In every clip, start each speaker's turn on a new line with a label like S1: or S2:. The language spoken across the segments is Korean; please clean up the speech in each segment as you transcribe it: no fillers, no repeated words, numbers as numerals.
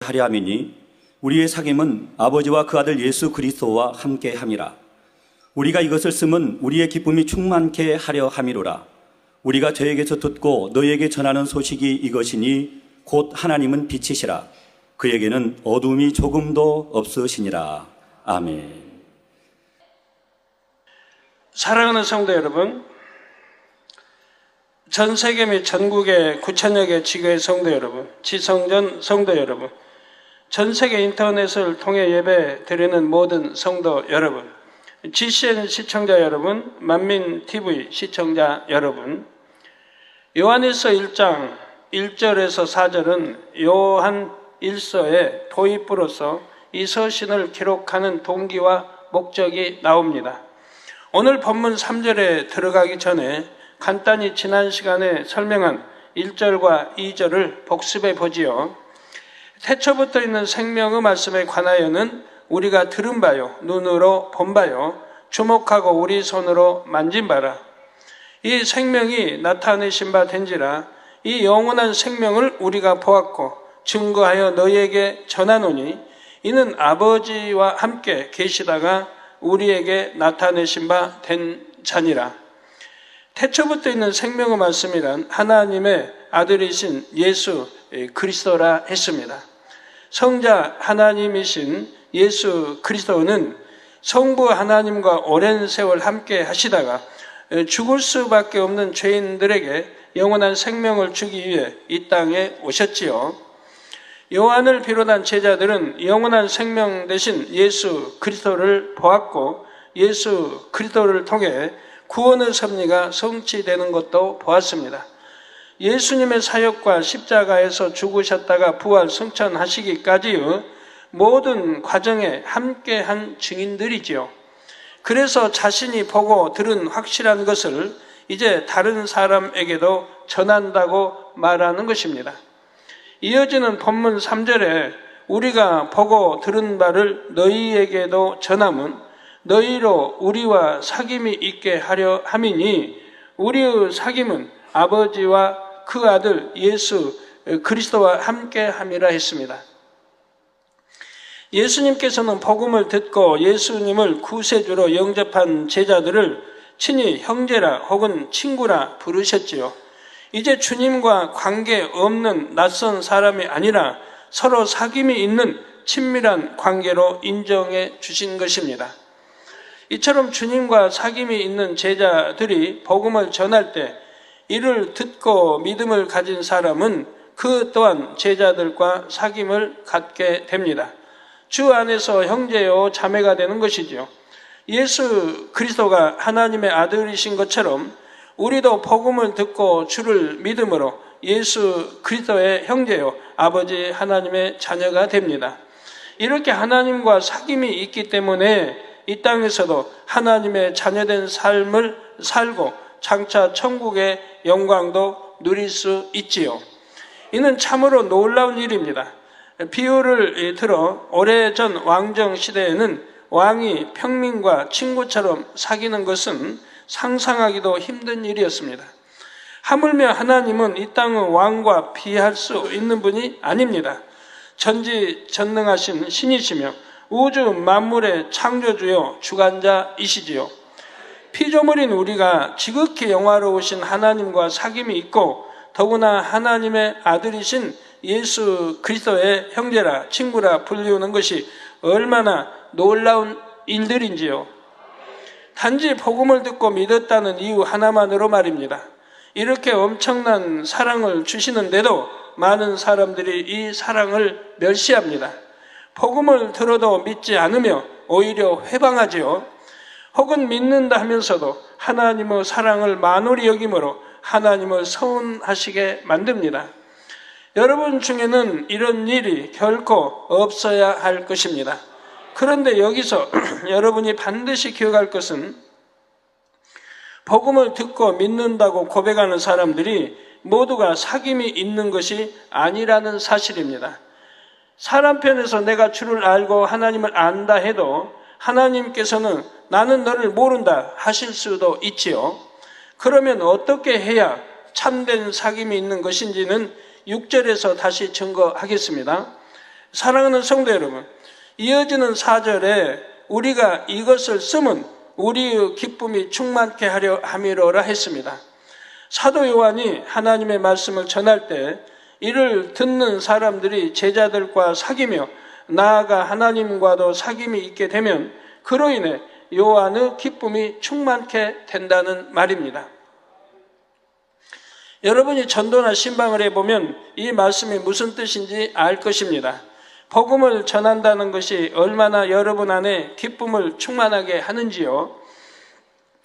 S1: 하려 함이니 우리의 사귐은 아버지와 그 아들 예수 그리스도와 함께 함이라. 우리가 이것을 쓰면 우리의 기쁨이 충만케 하려 함이로라. 우리가 저에게서 듣고 너희에게 전하는 소식이 이것이니 곧 하나님은 빛이시라. 그에게는 어둠이 조금도 없으시니라. 아멘.
S2: 사랑하는 성도 여러분, 전 세계 및 전국의 9천여 개 지교의 성도 여러분, 지성전 성도 여러분, 전 세계 인터넷을 통해 예배 드리는 모든 성도 여러분, GCN 시청자 여러분, 만민TV 시청자 여러분, 요한일서 1장 1절에서 4절은 요한 1서의 도입부로서 이 서신을 기록하는 동기와 목적이 나옵니다. 오늘 본문 3절에 들어가기 전에 간단히 지난 시간에 설명한 1절과 2절을 복습해 보지요. 태초부터 있는 생명의 말씀에 관하여는 우리가 들은 바요, 눈으로 본 바요, 주목하고 우리 손으로 만진 바라. 이 생명이 나타내신 바 된지라. 이 영원한 생명을 우리가 보았고 증거하여 너희에게 전하노니 이는 아버지와 함께 계시다가 우리에게 나타내신 바 된 자니라. 태초부터 있는 생명의 말씀이란 하나님의 아들이신 예수 그리스도라 했습니다. 성자 하나님이신 예수 그리스도는 성부 하나님과 오랜 세월 함께 하시다가 죽을 수밖에 없는 죄인들에게 영원한 생명을 주기 위해 이 땅에 오셨지요. 요한을 비롯한 제자들은 영원한 생명 대신 예수 그리스도를 보았고 예수 그리스도를 통해 구원의 섭리가 성취되는 것도 보았습니다. 예수님의 사역과 십자가에서 죽으셨다가 부활 승천하시기까지의 모든 과정에 함께한 증인들이지요. 그래서 자신이 보고 들은 확실한 것을 이제 다른 사람에게도 전한다고 말하는 것입니다. 이어지는 본문 3절에 우리가 보고 들은 바를 너희에게도 전함은 너희로 우리와 사귐이 있게 하려 함이니 우리의 사귐은 아버지와 그 아들 예수 그리스도와 함께 함이라 했습니다. 예수님께서는 복음을 듣고 예수님을 구세주로 영접한 제자들을 친히 형제라 혹은 친구라 부르셨지요. 이제 주님과 관계없는 낯선 사람이 아니라 서로 사귐이 있는 친밀한 관계로 인정해 주신 것입니다. 이처럼 주님과 사귐이 있는 제자들이 복음을 전할 때 이를 듣고 믿음을 가진 사람은 그 또한 제자들과 사귐을 갖게 됩니다. 주 안에서 형제요 자매가 되는 것이죠. 예수 그리스도가 하나님의 아들이신 것처럼 우리도 복음을 듣고 주를 믿음으로 예수 그리스도의 형제요 아버지 하나님의 자녀가 됩니다. 이렇게 하나님과 사귐이 있기 때문에 이 땅에서도 하나님의 자녀된 삶을 살고 장차 천국의 영광도 누릴 수 있지요. 이는 참으로 놀라운 일입니다. 비유를 들어 오래전 왕정 시대에는 왕이 평민과 친구처럼 사귀는 것은 상상하기도 힘든 일이었습니다. 하물며 하나님은 이 땅의 왕과 비할 수 있는 분이 아닙니다. 전지전능하신 신이시며 우주 만물의 창조주요 주관자이시지요. 피조물인 우리가 지극히 영화로우신 하나님과 사귐이 있고 더구나 하나님의 아들이신 예수 그리스도의 형제라 친구라 불리우는 것이 얼마나 놀라운 일들인지요. 단지 복음을 듣고 믿었다는 이유 하나만으로 말입니다. 이렇게 엄청난 사랑을 주시는데도 많은 사람들이 이 사랑을 멸시합니다. 복음을 들어도 믿지 않으며 오히려 회방하지요. 혹은 믿는다 하면서도 하나님의 사랑을 만홀히 여김으로 하나님을 서운하시게 만듭니다. 여러분 중에는 이런 일이 결코 없어야 할 것입니다. 그런데 여기서 여러분이 반드시 기억할 것은 복음을 듣고 믿는다고 고백하는 사람들이 모두가 사귐이 있는 것이 아니라는 사실입니다. 사람 편에서 내가 주를 알고 하나님을 안다 해도 하나님께서는 나는 너를 모른다 하실 수도 있지요. 그러면 어떻게 해야 참된 사귐이 있는 것인지는 6절에서 다시 증거하겠습니다. 사랑하는 성도 여러분, 이어지는 4절에 우리가 이것을 쓰면 우리의 기쁨이 충만케 하려 함이로라 했습니다. 사도 요한이 하나님의 말씀을 전할 때 이를 듣는 사람들이 제자들과 사귀며 나아가 하나님과도 사귐이 있게 되면 그로 인해 요한의 기쁨이 충만케 된다는 말입니다. 여러분이 전도나 신방을 해보면 이 말씀이 무슨 뜻인지 알 것입니다. 복음을 전한다는 것이 얼마나 여러분 안에 기쁨을 충만하게 하는지요.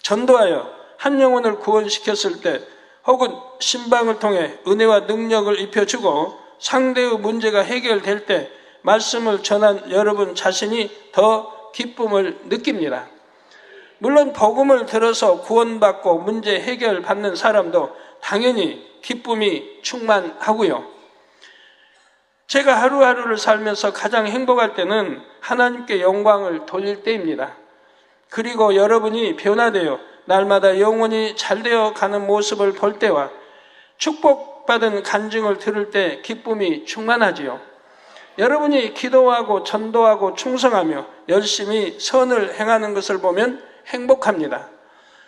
S2: 전도하여 한 영혼을 구원시켰을 때 혹은 신방을 통해 은혜와 능력을 입혀주고 상대의 문제가 해결될 때 말씀을 전한 여러분 자신이 더 기쁨을 느낍니다. 물론 복음을 들어서 구원받고 문제 해결받는 사람도 당연히 기쁨이 충만하고요. 제가 하루하루를 살면서 가장 행복할 때는 하나님께 영광을 돌릴 때입니다. 그리고 여러분이 변화되어 날마다 영혼이 잘되어 가는 모습을 볼 때와 축복받은 간증을 들을 때 기쁨이 충만하지요. 여러분이 기도하고 전도하고 충성하며 열심히 선을 행하는 것을 보면 행복합니다.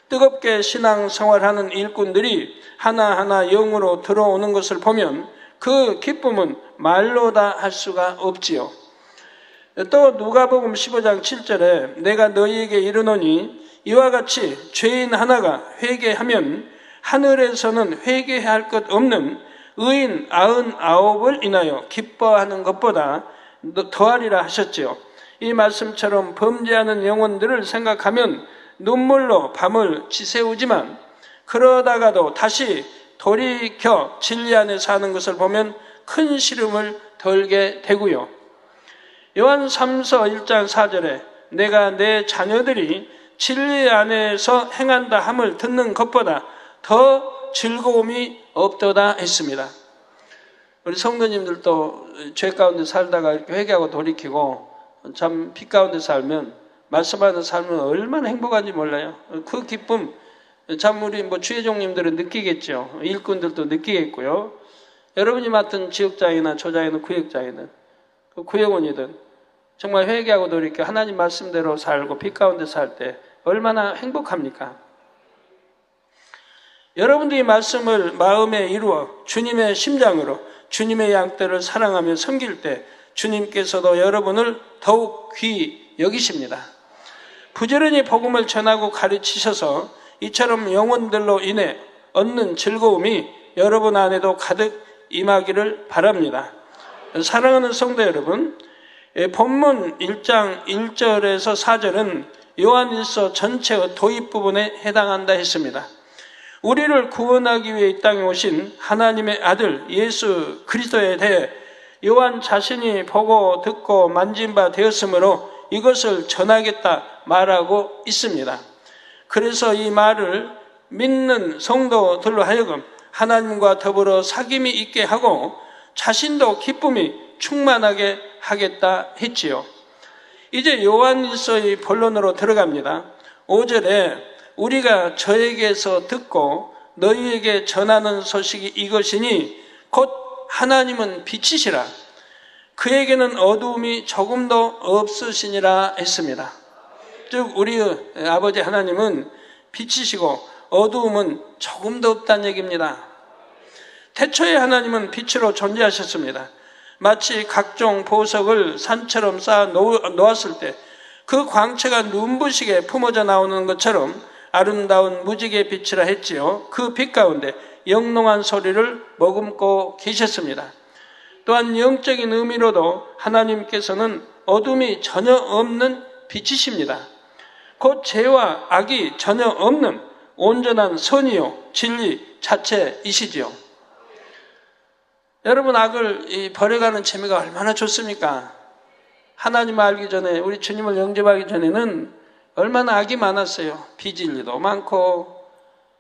S2: 뜨겁게 신앙생활하는 일꾼들이 하나하나 영으로 들어오는 것을 보면 그 기쁨은 말로 다 할 수가 없지요. 또 누가복음 15장 7절에 내가 너희에게 이르노니 이와 같이 죄인 하나가 회개하면 하늘에서는 회개할 것 없는 의인 99을 인하여 기뻐하는 것보다 더하리라 하셨지요. 이 말씀처럼 범죄하는 영혼들을 생각하면 눈물로 밤을 지새우지만 그러다가도 다시 돌이켜 진리 안에 사는 것을 보면 큰 시름을 덜게 되고요. 요한 3서 1장 4절에 내가 내 자녀들이 진리 안에서 행한다 함을 듣는 것보다 더 즐거움이 없도다 했습니다. 우리 성도님들도 죄 가운데 살다가 이렇게 회개하고 돌이키고 참 빛 가운데 살면 말씀하는 삶은 얼마나 행복한지 몰라요. 그 기쁨 참 우리 주회종님들은 느끼겠죠. 일꾼들도 느끼겠고요. 여러분이 맡은 지역장이나 조장이나 구역장이든 구역원이든 정말 회개하고 돌이켜 하나님 말씀대로 살고 빛 가운데 살 때 얼마나 행복합니까? 여러분들이 말씀을 마음에 이루어 주님의 심장으로 주님의 양떼를 사랑하며 섬길 때 주님께서도 여러분을 더욱 귀히 여기십니다. 부지런히 복음을 전하고 가르치셔서 이처럼 영혼들로 인해 얻는 즐거움이 여러분 안에도 가득 임하기를 바랍니다. 사랑하는 성도 여러분, 본문 1장 1절에서 4절은 요한일서 전체의 도입 부분에 해당한다 했습니다. 우리를 구원하기 위해 이 땅에 오신 하나님의 아들 예수 그리스도에 대해 요한 자신이 보고 듣고 만진 바 되었으므로 이것을 전하겠다 말하고 있습니다. 그래서 이 말을 믿는 성도들로 하여금 하나님과 더불어 사귐이 있게 하고 자신도 기쁨이 충만하게 하겠다 했지요. 이제 요한일서의 본론으로 들어갑니다. 5절에 우리가 저에게서 듣고 너희에게 전하는 소식이 이것이니 곧 하나님은 빛이시라 그에게는 어두움이 조금도 없으시니라 했습니다. 즉 우리의 아버지 하나님은 빛이시고 어두움은 조금도 없다는 얘기입니다. 태초에 하나님은 빛으로 존재하셨습니다. 마치 각종 보석을 산처럼 쌓아 놓았을 때 그 광채가 눈부시게 품어져 나오는 것처럼 아름다운 무지개 빛이라 했지요. 그 빛 가운데 영롱한 소리를 머금고 계셨습니다. 또한 영적인 의미로도 하나님께서는 어둠이 전혀 없는 빛이십니다. 곧 죄와 악이 전혀 없는 온전한 선이요 진리 자체이시지요. 여러분, 악을 버려가는 재미가 얼마나 좋습니까? 하나님을 알기 전에, 우리 주님을 영접하기 전에는 얼마나 악이 많았어요. 비진리도 많고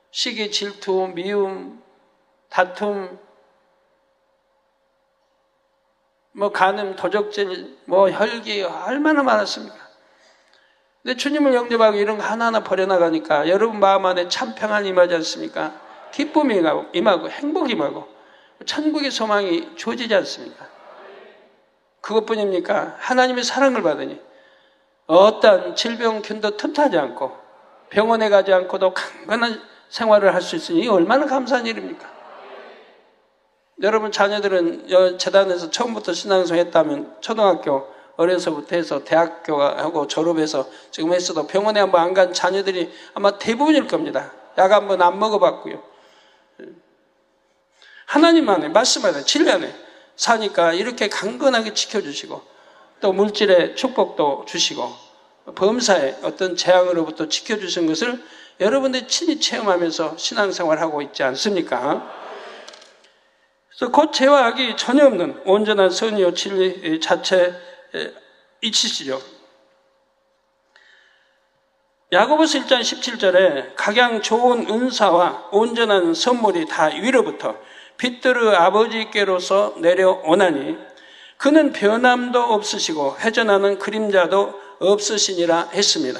S2: 시기, 질투, 미움, 다툼, 간음, 도적질, 혈기 얼마나 많았습니까? 근데 주님을 영접하고 이런 거 하나하나 버려나가니까 여러분 마음 안에 참 평안이 임하지 않습니까? 기쁨이 임하고 행복이 임하고 천국의 소망이 주어지지 않습니까? 그것뿐입니까? 하나님의 사랑을 받으니 어떠한 질병균도 틈타지 않고 병원에 가지 않고도 강건한 생활을 할 수 있으니 얼마나 감사한 일입니까? 여러분 자녀들은 재단에서 처음부터 신앙생활 했다면 초등학교 어려서부터 해서 대학교 하고 졸업해서 지금 했어도 병원에 한번 안 간 자녀들이 아마 대부분일 겁니다. 약 한번 안 먹어봤고요. 하나님 안에, 말씀 안에, 진리 안에 사니까 이렇게 강건하게 지켜주시고 또 물질의 축복도 주시고 범사의 어떤 재앙으로부터 지켜주신 것을 여러분들이 친히 체험하면서 신앙생활하고 있지 않습니까? 그래서 곧 죄와 악이 전혀 없는 온전한 선이요 진리 자체 이치시죠. 야고보서 1장 17절에 각양 좋은 은사와 온전한 선물이 다 위로부터 빛들의 아버지께로서 내려오나니 그는 변함도 없으시고 회전하는 그림자도 없으시니라 했습니다.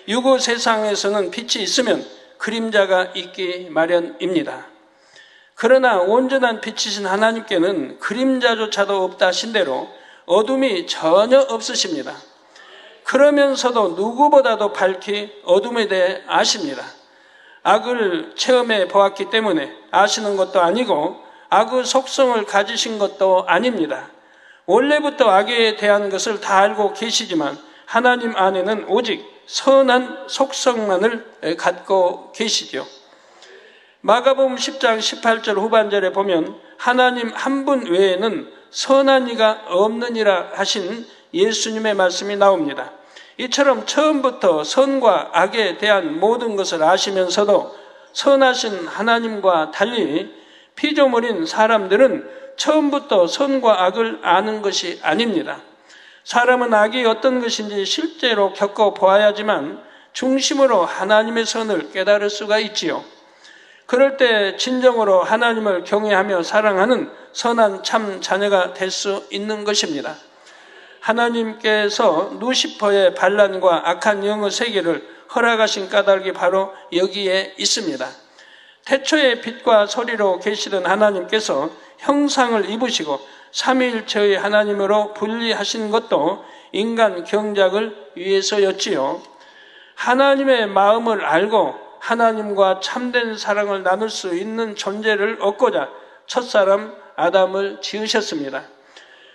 S2: 유고 세상에서는 빛이 있으면 그림자가 있기 마련입니다. 그러나 온전한 빛이신 하나님께는 그림자조차도 없다 하신 대로 어둠이 전혀 없으십니다. 그러면서도 누구보다도 밝히 어둠에 대해 아십니다. 악을 체험해 보았기 때문에 아시는 것도 아니고 악의 속성을 가지신 것도 아닙니다. 원래부터 악에 대한 것을 다 알고 계시지만 하나님 안에는 오직 선한 속성만을 갖고 계시죠. 마가복음 10장 18절 후반절에 보면 하나님 한 분 외에는 선한 이가 없느니라 하신 예수님의 말씀이 나옵니다. 이처럼 처음부터 선과 악에 대한 모든 것을 아시면서도 선하신 하나님과 달리 피조물인 사람들은 처음부터 선과 악을 아는 것이 아닙니다. 사람은 악이 어떤 것인지 실제로 겪어보아야지만 중심으로 하나님의 선을 깨달을 수가 있지요. 그럴 때 진정으로 하나님을 경외하며 사랑하는 선한 참 자녀가 될 수 있는 것입니다. 하나님께서 루시퍼의 반란과 악한 영의 세계를 허락하신 까닭이 바로 여기에 있습니다. 태초에 빛과 소리로 계시던 하나님께서 형상을 입으시고 삼위일체의 하나님으로 분리하신 것도 인간 경작을 위해서였지요. 하나님의 마음을 알고 하나님과 참된 사랑을 나눌 수 있는 존재를 얻고자 첫사람 아담을 지으셨습니다.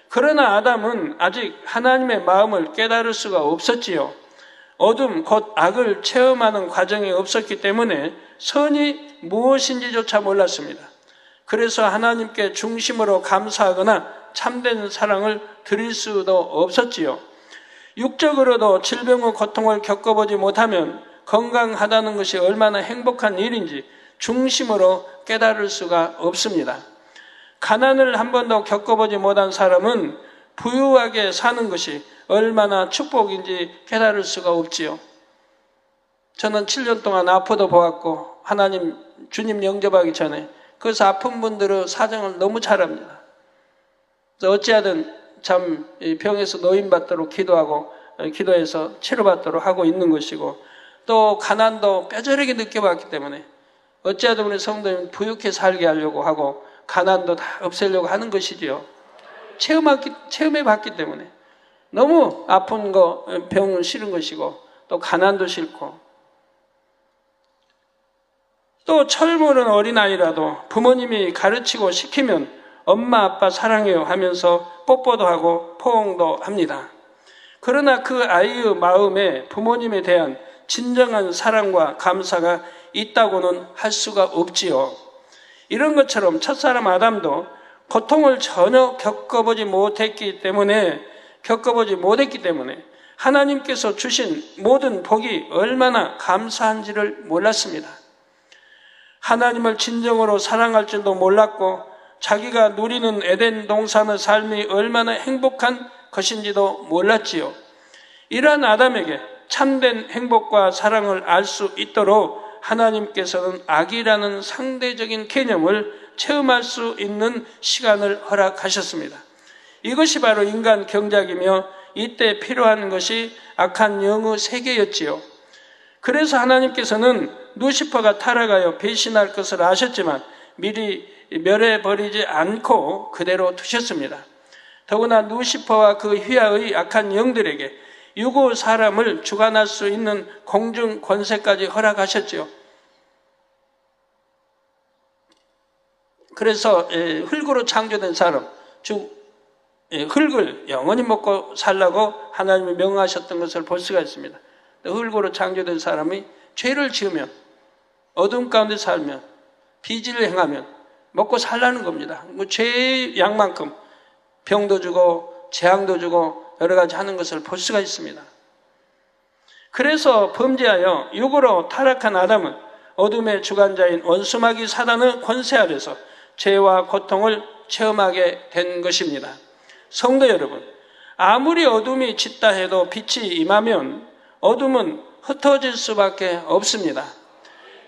S2: 그러나 아담은 아직 하나님의 마음을 깨달을 수가 없었지요. 어둠 곧 악을 체험하는 과정이 없었기 때문에 선이 무엇인지조차 몰랐습니다. 그래서 하나님께 중심으로 감사하거나 참된 사랑을 드릴 수도 없었지요. 육적으로도 질병의 고통을 겪어보지 못하면 건강하다는 것이 얼마나 행복한 일인지 중심으로 깨달을 수가 없습니다. 가난을 한 번도 겪어보지 못한 사람은 부유하게 사는 것이 얼마나 축복인지 깨달을 수가 없지요. 저는 7년 동안 아프도 보았고 하나님 주님 영접하기 전에 그래서 아픈 분들의 사정을 너무 잘 압니다. 어찌하든 참 병에서 노인받도록 기도하고 기도해서 치료받도록 하고 있는 것이고 또 가난도 뼈저리게 느껴봤기 때문에 어찌하든 우리 성도님 부유하게 살게 하려고 하고 가난도 다 없애려고 하는 것이지요. 체험해봤기 때문에 너무 아픈 거 병은 싫은 것이고 또 가난도 싫고 또 철모는 어린아이라도 부모님이 가르치고 시키면 엄마 아빠 사랑해요 하면서 뽀뽀도 하고 포옹도 합니다. 그러나 그 아이의 마음에 부모님에 대한 진정한 사랑과 감사가 있다고는 할 수가 없지요. 이런 것처럼 첫사람 아담도 고통을 전혀 겪어보지 못했기 때문에 하나님께서 주신 모든 복이 얼마나 감사한지를 몰랐습니다. 하나님을 진정으로 사랑할 줄도 몰랐고 자기가 누리는 에덴 동산의 삶이 얼마나 행복한 것인지도 몰랐지요. 이러한 아담에게 참된 행복과 사랑을 알 수 있도록 하나님께서는 악이라는 상대적인 개념을 체험할 수 있는 시간을 허락하셨습니다. 이것이 바로 인간 경작이며 이때 필요한 것이 악한 영의 세계였지요. 그래서 하나님께서는 루시퍼가 타락하여 배신할 것을 아셨지만 미리 멸해버리지 않고 그대로 두셨습니다. 더구나 루시퍼와 그 휘하의 악한 영들에게 유고 사람을 주관할 수 있는 공중 권세까지 허락하셨지요. 그래서 흙으로 창조된 사람, 즉 흙을 영원히 먹고 살라고 하나님이 명하셨던 것을 볼 수가 있습니다. 흙으로 창조된 사람이 죄를 지으면, 어둠 가운데 살면, 비질을 행하면 먹고 살라는 겁니다. 뭐 죄의 양만큼 병도 주고 재앙도 주고 여러 가지 하는 것을 볼 수가 있습니다. 그래서 범죄하여 육으로 타락한 아담은 어둠의 주관자인 원수마귀 사단의 권세 아래서 죄와 고통을 체험하게 된 것입니다. 성도 여러분, 아무리 어둠이 짙다 해도 빛이 임하면 어둠은 흩어질 수밖에 없습니다.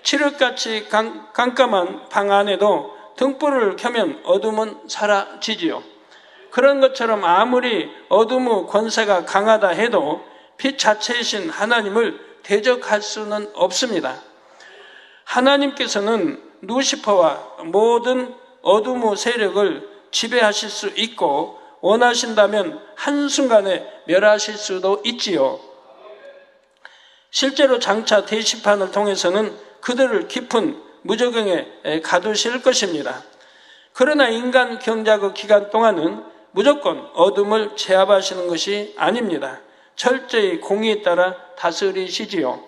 S2: 칠흑같이 깜깜한 방 안에도 등불을 켜면 어둠은 사라지지요. 그런 것처럼 아무리 어둠의 권세가 강하다 해도 빛 자체이신 하나님을 대적할 수는 없습니다. 하나님께서는 루시퍼와 모든 어둠의 세력을 지배하실 수 있고 원하신다면 한순간에 멸하실 수도 있지요. 실제로 장차 대시판을 통해서는 그들을 깊은 무저경에 가두실 것입니다. 그러나 인간 경작의 기간 동안은 무조건 어둠을 제압하시는 것이 아닙니다. 철저히 공의에 따라 다스리시지요.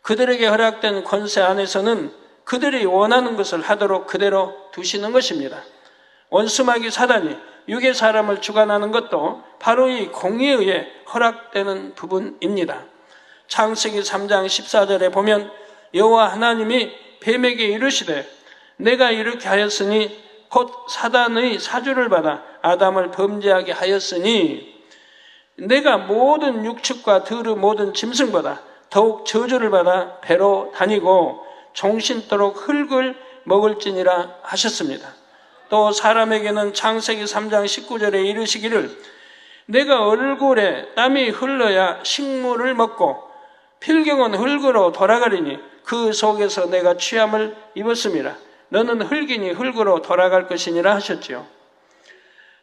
S2: 그들에게 허락된 권세 안에서는 그들이 원하는 것을 하도록 그대로 두시는 것입니다. 원수마귀 사단이 육의 사람을 주관하는 것도 바로 이 공의에 의해 허락되는 부분입니다. 창세기 3장 14절에 보면 여호와 하나님이 뱀에게 이르시되 내가 이렇게 하였으니 곧 사단의 사주를 받아 아담을 범죄하게 하였으니 내가 모든 육축과 들의 모든 짐승보다 더욱 저주를 받아 배로 다니고 종신토록 흙을 먹을지니라 하셨습니다. 또 사람에게는 창세기 3장 19절에 이르시기를 내가 얼굴에 땀이 흘러야 식물을 먹고 필경은 흙으로 돌아가리니 그 속에서 내가 취함을 입었습니다. 너는 흙이니 흙으로 돌아갈 것이니라 하셨지요.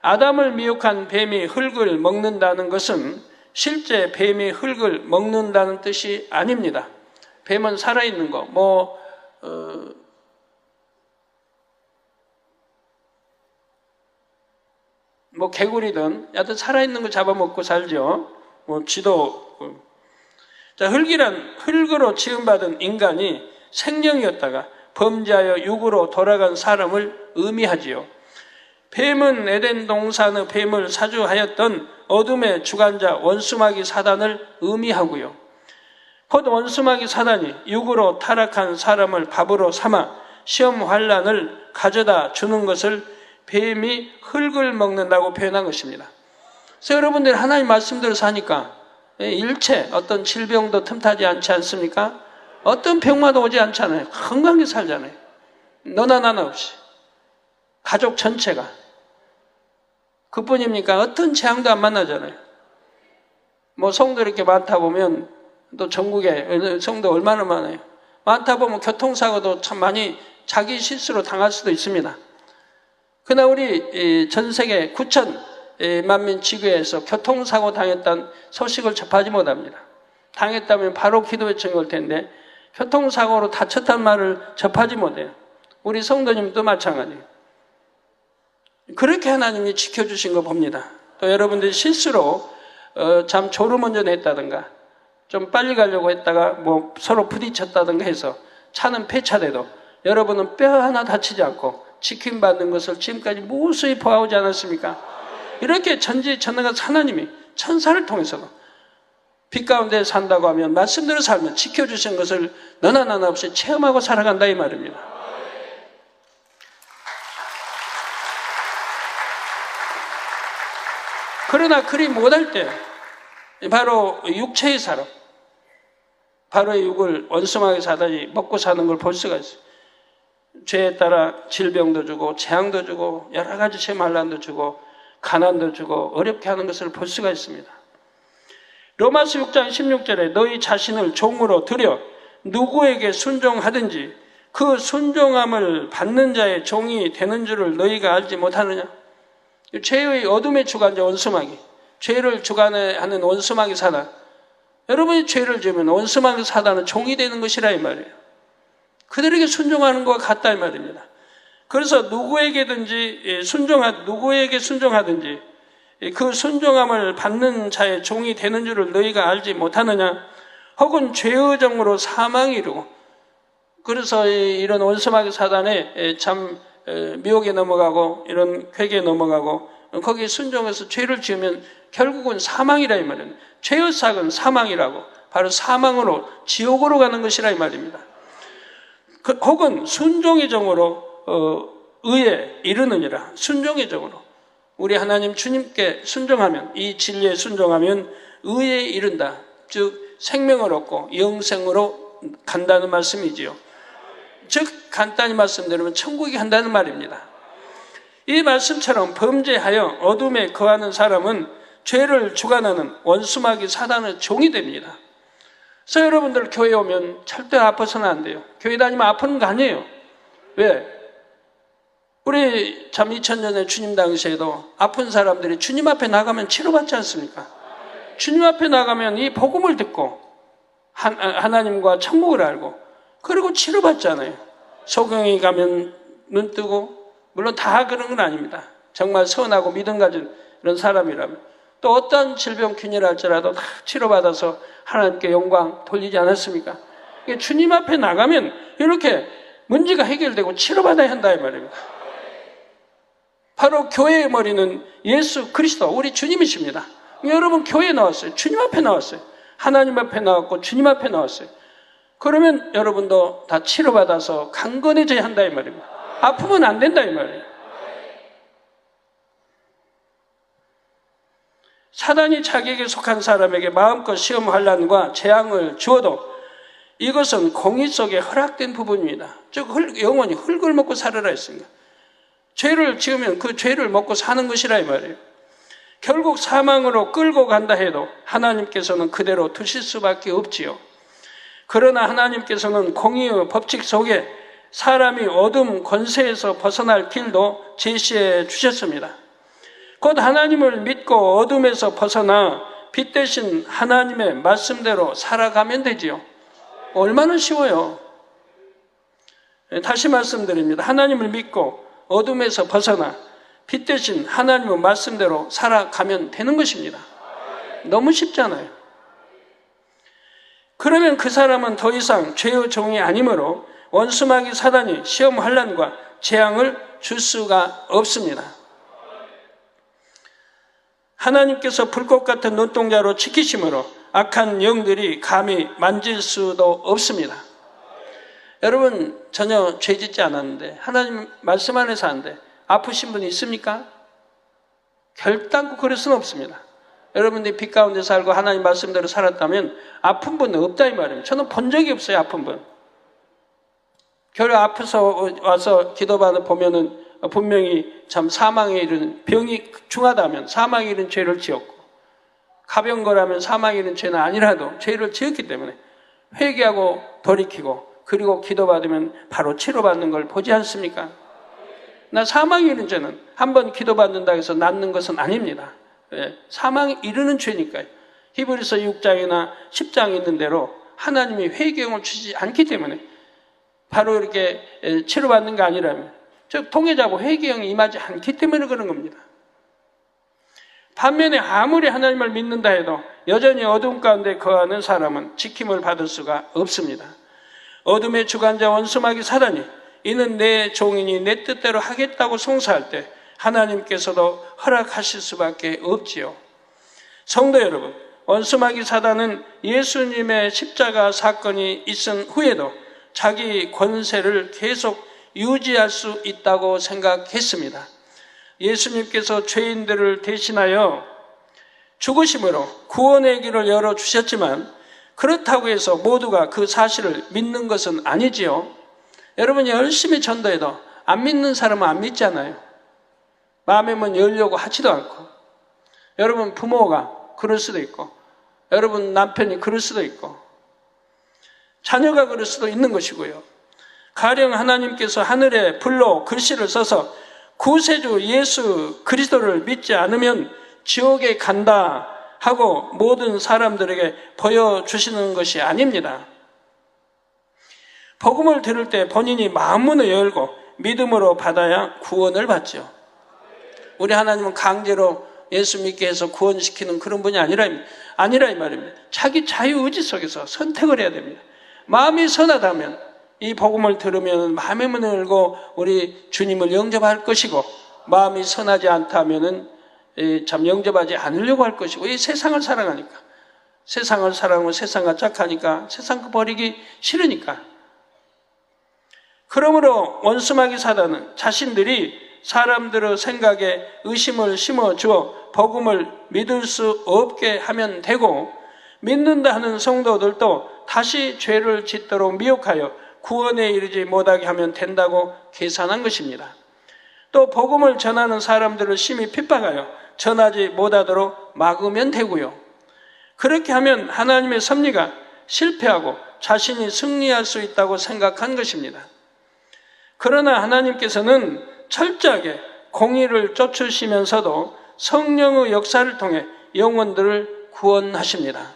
S2: 아담을 미혹한 뱀이 흙을 먹는다는 것은 실제 뱀이 흙을 먹는다는 뜻이 아닙니다. 뱀은 살아있는 거, 개구리든 여하튼 살아있는 거 잡아먹고 살죠. 자, 흙이란 흙으로 지음받은 인간이 생명이었다가 범죄하여 육으로 돌아간 사람을 의미하지요. 뱀은 에덴 동산의 뱀을 사주하였던 어둠의 주관자 원수마귀 사단을 의미하고요. 곧 원수마귀 사단이 육으로 타락한 사람을 밥으로 삼아 시험 환란을 가져다 주는 것을 뱀이 흙을 먹는다고 표현한 것입니다. 그래서 여러분들이 하나님 말씀대로 사니까 일체 어떤 질병도 틈타지 않지 않습니까? 어떤 병마도 오지 않잖아요. 건강하게 살잖아요. 너나 나나 없이. 가족 전체가. 그뿐입니까? 어떤 재앙도 안 만나잖아요. 성도 이렇게 많다 보면 또 전국에 성도 얼마나 많아요. 많다 보면 교통사고도 참 많이 자기 실수로 당할 수도 있습니다. 그러나 우리 전 세계 9천만민 지구에서 교통사고 당했다는 소식을 접하지 못합니다. 당했다면 바로 기도 요청이 올 텐데 교통사고로 다쳤다는 말을 접하지 못해요. 우리 성도님도 마찬가지예요. 그렇게 하나님이 지켜주신 거 봅니다. 또 여러분들이 실수로 잠 졸음운전 했다든가 좀 빨리 가려고 했다가 서로 부딪혔다든가 해서 차는 폐차돼도 여러분은 뼈 하나 다치지 않고 지킴받는 것을 지금까지 무수히 보아오지 않았습니까? 이렇게 전지전능한 하나님이 천사를 통해서도 빛 가운데 산다고 하면 말씀대로 살면 지켜주신 것을 너나 나나 없이 체험하고 살아간다 이 말입니다. 그러나 그리 못할 때 바로 육체의 사람, 바로 이 육을 원수마귀 사단이 먹고 사는 걸 볼 수가 있어요. 죄에 따라 질병도 주고 재앙도 주고 여러 가지 재만란도 주고 가난도 주고 어렵게 하는 것을 볼 수가 있습니다. 로마서 6장 16절에 너희 자신을 종으로 들여 누구에게 순종하든지 그 순종함을 받는 자의 종이 되는 줄을 너희가 알지 못하느냐? 죄의 어둠의 주관자 원수마귀, 죄를 주관하는 원수마귀 사단. 여러분이 죄를 지으면 원수마귀 사단은 종이 되는 것이라 이 말이에요. 그들에게 순종하는 것과 같다 이 말입니다. 그래서 누구에게 순종하든지 그 순종함을 받는 자의 종이 되는 줄을 너희가 알지 못하느냐? 혹은 죄의 정으로 사망이 이르고, 그래서 이런 원수마귀 사단에 참 미혹에 넘어가고 이런 쾌계에 넘어가고 거기에 순종해서 죄를 지으면 결국은 사망이라 이 말입니다. 죄의 삭은 사망이라고, 바로 사망으로 지옥으로 가는 것이라 이 말입니다. 혹은 순종의 정으로 의에 이르느니라. 순종의 정으로 우리 하나님 주님께 순종하면, 이 진리에 순종하면 의에 이른다. 즉 생명을 얻고 영생으로 간다는 말씀이지요. 즉 간단히 말씀드리면 천국에 간다는 말입니다. 이 말씀처럼 범죄하여 어둠에 거하는 사람은 죄를 주관하는 원수마귀 사단의 종이 됩니다. 그래서 여러분들 교회 오면 절대 아파서는 안 돼요. 교회 다니면 아프는 거 아니에요. 왜? 우리 참 2000년에 주님 당시에도 아픈 사람들이 주님 앞에 나가면 치료받지 않습니까? 주님 앞에 나가면 이 복음을 듣고 하나님과 천국을 알고 그리고 치료받잖아요. 소경이 가면 눈 뜨고, 물론 다 그런 건 아닙니다. 정말 선하고 믿음 가진 이런 사람이라면 또 어떤 질병 균일할지라도 다 치료받아서 하나님께 영광 돌리지 않았습니까? 주님 앞에 나가면 이렇게 문제가 해결되고 치료받아야 한다 이 말입니다. 바로 교회의 머리는 예수 그리스도, 우리 주님이십니다. 여러분 교회에 나왔어요. 주님 앞에 나왔어요. 하나님 앞에 나왔고 주님 앞에 나왔어요. 그러면 여러분도 다 치료받아서 강건해져야 한다 이 말입니다. 아프면 안 된다 이 말이에요. 사단이 자기에게 속한 사람에게 마음껏 시험 환난과 재앙을 주어도 이것은 공의 속에 허락된 부분입니다. 즉 영원히 흙을 먹고 살아라 했습니다. 죄를 지으면 그 죄를 먹고 사는 것이라 이 말이에요. 결국 사망으로 끌고 간다 해도 하나님께서는 그대로 두실 수밖에 없지요. 그러나 하나님께서는 공의의 법칙 속에 사람이 어둠 권세에서 벗어날 길도 제시해 주셨습니다. 곧 하나님을 믿고 어둠에서 벗어나 빛 대신 하나님의 말씀대로 살아가면 되지요. 얼마나 쉬워요. 다시 말씀드립니다. 하나님을 믿고 어둠에서 벗어나 빛 대신 하나님의 말씀대로 살아가면 되는 것입니다. 너무 쉽잖아요. 그러면 그 사람은 더 이상 죄의 종이 아니므로 원수마귀 사단이 시험 환난과 재앙을 줄 수가 없습니다. 하나님께서 불꽃 같은 눈동자로 지키심으로 악한 영들이 감히 만질 수도 없습니다. 여러분 전혀 죄 짓지 않았는데 하나님 말씀 안에서 사는데 아프신 분이 있습니까? 결단코 그럴 수는 없습니다. 여러분들이 빛 가운데 살고 하나님 말씀대로 살았다면 아픈 분은 없다 이 말입니다. 저는 본 적이 없어요. 아픈 분. 결국 아파서 와서 기도받아 보면은 분명히 참 사망에 이르는, 병이 중하다면 사망에 이르는 죄를 지었고 가벼운 거라면 사망에 이르는 죄는 아니라도 죄를 지었기 때문에 회개하고 돌이키고 그리고 기도받으면 바로 치료받는 걸 보지 않습니까? 나 사망에 이르는 죄는 한번 기도받는다고 해서 낫는 것은 아닙니다. 사망에 이르는 죄니까요. 히브리서 6장이나 10장에 있는 대로 하나님이 회개형을 주지 않기 때문에 바로 이렇게 치료받는 게 아니라면, 즉 통해자고 회개형이 임하지 않기 때문에 그런 겁니다. 반면에 아무리 하나님을 믿는다 해도 여전히 어둠 가운데 거하는 사람은 지킴을 받을 수가 없습니다. 어둠의 주관자 원수마귀 사단이 이는 내 종이니 내 뜻대로 하겠다고 송사할 때 하나님께서도 허락하실 수밖에 없지요. 성도 여러분, 원수마귀 사단은 예수님의 십자가 사건이 있은 후에도 자기 권세를 계속 유지할 수 있다고 생각했습니다. 예수님께서 죄인들을 대신하여 죽으심으로 구원의 길을 열어주셨지만 그렇다고 해서 모두가 그 사실을 믿는 것은 아니지요. 여러분이 열심히 전도해도 안 믿는 사람은 안 믿잖아요. 마음의 문 열려고 하지도 않고. 여러분 부모가 그럴 수도 있고, 여러분 남편이 그럴 수도 있고, 자녀가 그럴 수도 있는 것이고요. 가령 하나님께서 하늘에 불로 글씨를 써서 구세주 예수 그리스도를 믿지 않으면 지옥에 간다 하고 모든 사람들에게 보여주시는 것이 아닙니다. 복음을 들을 때 본인이 마음문을 열고 믿음으로 받아야 구원을 받죠. 우리 하나님은 강제로 예수 믿게 해서 구원시키는 그런 분이 아니라 이 말입니다. 자기 자유의지 속에서 선택을 해야 됩니다. 마음이 선하다면 이 복음을 들으면 마음의 문을 열고 우리 주님을 영접할 것이고, 마음이 선하지 않다면 참 영접하지 않으려고 할 것이고, 이 세상을 사랑하니까, 세상을 사랑하고 세상과 짝하니까, 세상 버리기 싫으니까. 그러므로 원수마귀 사단은 자신들이 사람들의 생각에 의심을 심어주어 복음을 믿을 수 없게 하면 되고, 믿는다 하는 성도들도 다시 죄를 짓도록 미혹하여 구원에 이르지 못하게 하면 된다고 계산한 것입니다. 또 복음을 전하는 사람들을 심히 핍박하여 전하지 못하도록 막으면 되고요. 그렇게 하면 하나님의 섭리가 실패하고 자신이 승리할 수 있다고 생각한 것입니다. 그러나 하나님께서는 철저하게 공의를 쫓으시면서도 성령의 역사를 통해 영혼들을 구원하십니다.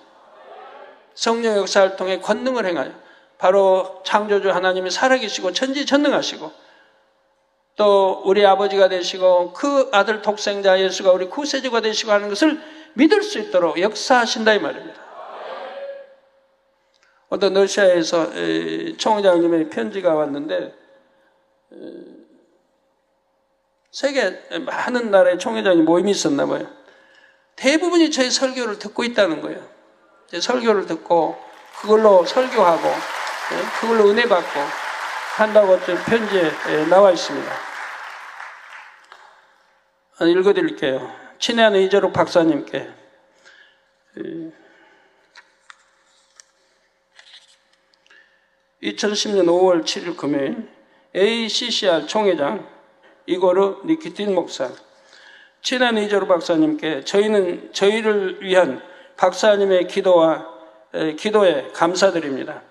S2: 성령의 역사를 통해 권능을 행하여 바로 창조주 하나님이 살아계시고 천지전능하시고 또 우리 아버지가 되시고 그 아들 독생자 예수가 우리 구세주가 되시고 하는 것을 믿을 수 있도록 역사하신다 이 말입니다. 어떤 러시아에서 총회장님의 편지가 왔는데, 세계 많은 나라의 총회장이 모임이 있었나 봐요. 대부분이 저희 설교를 듣고 있다는 거예요. 제 설교를 듣고 그걸로 설교하고 그걸로 은혜 받고 한다고 편지에 나와 있습니다. 읽어드릴게요. 친애하는 이재록 박사님께, 2010년 5월 7일 금요일 ACCR 총회장 이고르 니키틴 목사, 친애하는 이재록 박사님께 저희는 저희를 위한 박사님의 기도에 감사드립니다.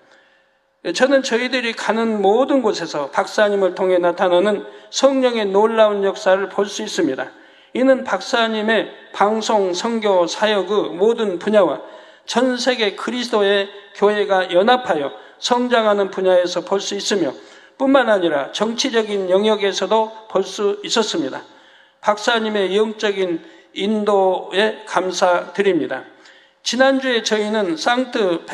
S2: 저는 저희들이 가는 모든 곳에서 박사님을 통해 나타나는 성령의 놀라운 역사를 볼 수 있습니다. 이는 박사님의 방송, 선교, 사역의 모든 분야와 전 세계 그리스도의 교회가 연합하여 성장하는 분야에서 볼 수 있으며 뿐만 아니라 정치적인 영역에서도 볼 수 있었습니다. 박사님의 영적인 인도에 감사드립니다. 지난주에 저희는 상트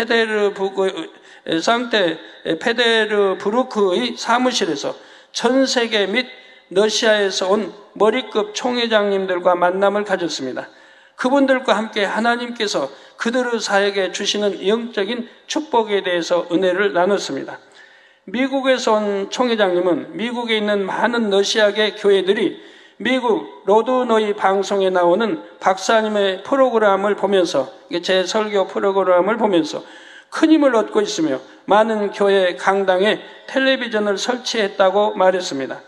S2: 페데르부르크의 사무실에서 전 세계 및 러시아에서 온 머리급 총회장님들과 만남을 가졌습니다. 그분들과 함께 하나님께서 그들의 사역에 주시는 영적인 축복에 대해서 은혜를 나눴습니다. 미국에서 온 총회장님은 미국에 있는 많은 러시아계 교회들이 미국 로드노이 방송에 나오는 박사님의 프로그램을 보면서, 제 설교 프로그램을 보면서 큰 힘을 얻고 있으며 많은 교회 강당에 텔레비전을 설치했다고 말했습니다.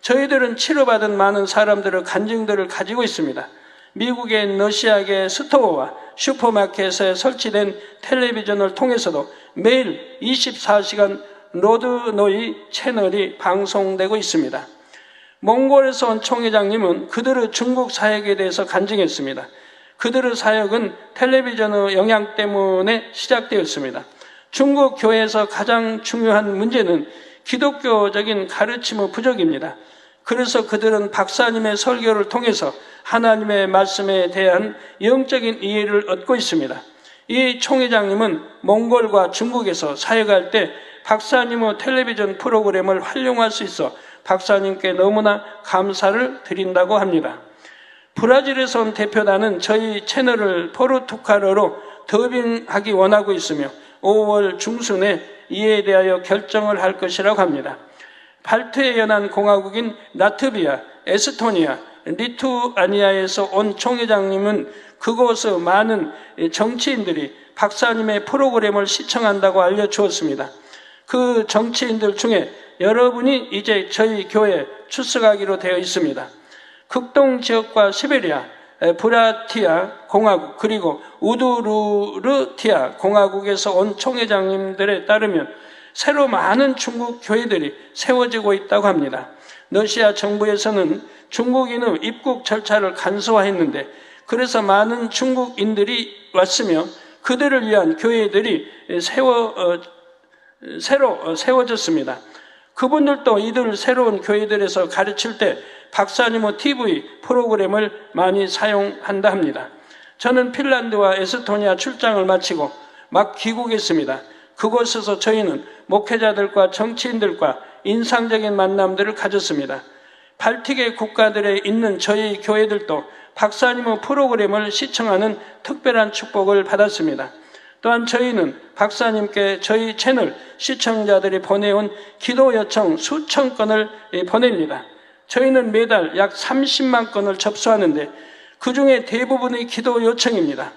S2: 저희들은 치료받은 많은 사람들의 간증들을 가지고 있습니다. 미국의 러시아계 스토어와 슈퍼마켓에 설치된 텔레비전을 통해서도 매일 24시간 로드노이 채널이 방송되고 있습니다. 몽골에서 온 총회장님은 그들의 중국 사역에 대해서 간증했습니다. 그들의 사역은 텔레비전의 영향 때문에 시작되었습니다. 중국 교회에서 가장 중요한 문제는 기독교적인 가르침의 부족입니다. 그래서 그들은 박사님의 설교를 통해서 하나님의 말씀에 대한 영적인 이해를 얻고 있습니다. 이 총회장님은 몽골과 중국에서 사역할 때 박사님의 텔레비전 프로그램을 활용할 수 있어 박사님께 너무나 감사를 드린다고 합니다. 브라질에서 온 대표단은 저희 채널을 포르투갈어로 더빙하기 원하고 있으며 5월 중순에 이에 대하여 결정을 할 것이라고 합니다. 발트해 연한 공화국인 라트비아, 에스토니아, 리투아니아에서 온 총회장님은 그곳의 많은 정치인들이 박사님의 프로그램을 시청한다고 알려주었습니다. 그 정치인들 중에 여러분이 이제 저희 교회에 출석하기로 되어 있습니다. 극동 지역과 시베리아, 브라티아 공화국 그리고 우두르티아 공화국에서 온 총회장님들에 따르면 새로 많은 중국 교회들이 세워지고 있다고 합니다. 러시아 정부에서는 중국인의 입국 절차를 간소화했는데 그래서 많은 중국인들이 왔으며 그들을 위한 교회들이 새로 세워졌습니다. 그분들도 이들 새로운 교회들에서 가르칠 때 박사님의 TV 프로그램을 많이 사용한다 합니다. 저는 핀란드와 에스토니아 출장을 마치고 막 귀국했습니다. 그곳에서 저희는 목회자들과 정치인들과 인상적인 만남들을 가졌습니다. 발틱의 국가들에 있는 저희 교회들도 박사님의 프로그램을 시청하는 특별한 축복을 받았습니다. 또한 저희는 박사님께 저희 채널 시청자들이 보내온 기도 요청 수천 건을 보냅니다. 저희는 매달 약 30만 건을 접수하는데 그 중에 대부분이 기도 요청입니다.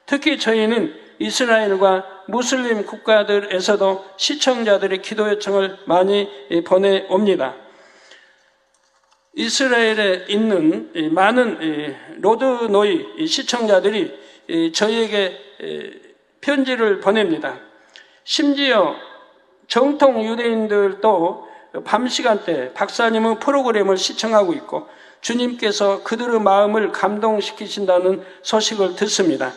S2: 특히 저희는 이스라엘과 무슬림 국가들에서도 시청자들의 기도 요청을 많이 보내옵니다. 이스라엘에 있는 많은 로드노이 시청자들이 저희에게 편지를 보냅니다. 심지어 정통 유대인들도 밤 시간대 박사님의 프로그램을 시청하고 있고 주님께서 그들의 마음을 감동시키신다는 소식을 듣습니다.